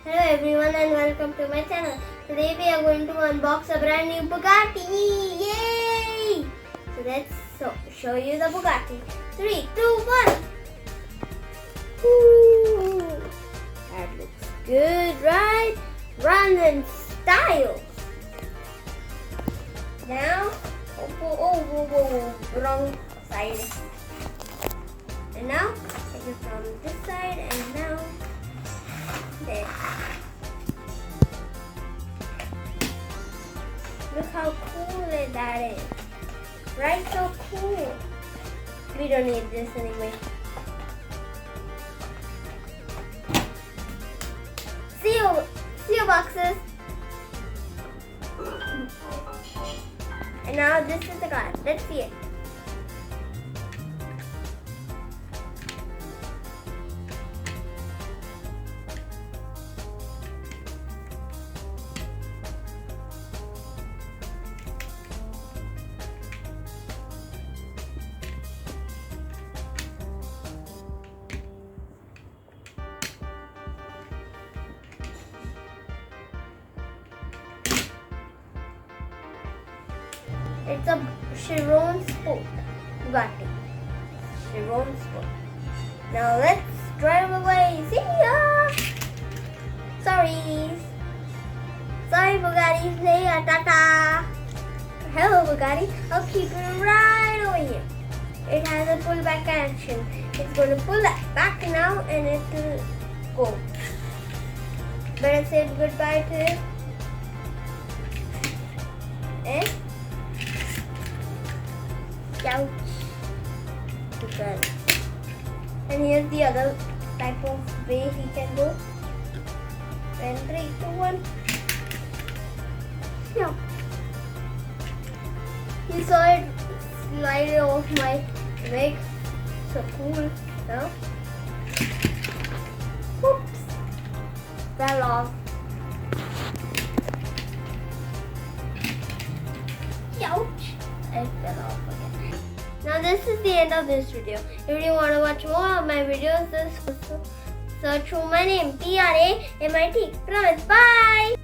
Hello everyone and welcome to my channel. Today we are going to unbox a brand new Bugatti. Yay! So let's show you the Bugatti. 3, 2, 1. Ooh, that looks good, right? Run in style. Now, wrong side. And now, take it from this side and now there. Look how cool that is. Right? So cool. We don't need this anyway. Seal boxes. And now this is the car. Let's see it. It's a Chiron Sport Bugatti. Chiron Sport. Now let's drive away. See ya! Sorry Bugatti. See ya. Tata. Hello Bugatti. I'll keep it right over here. It has a pull back action. It's going to pull that back now and it will go. Better say goodbye to it. And ouch. Good. And here's the other type of way he can go. And 3, 2, 1. Yeah. You saw it slide off my leg. So cool. Now. Whoops. Fell off. Ouch. I fell off again. Now this is the end of this video. If you want to watch more of my videos, just search for my name, Pramit. Pramit. Bye!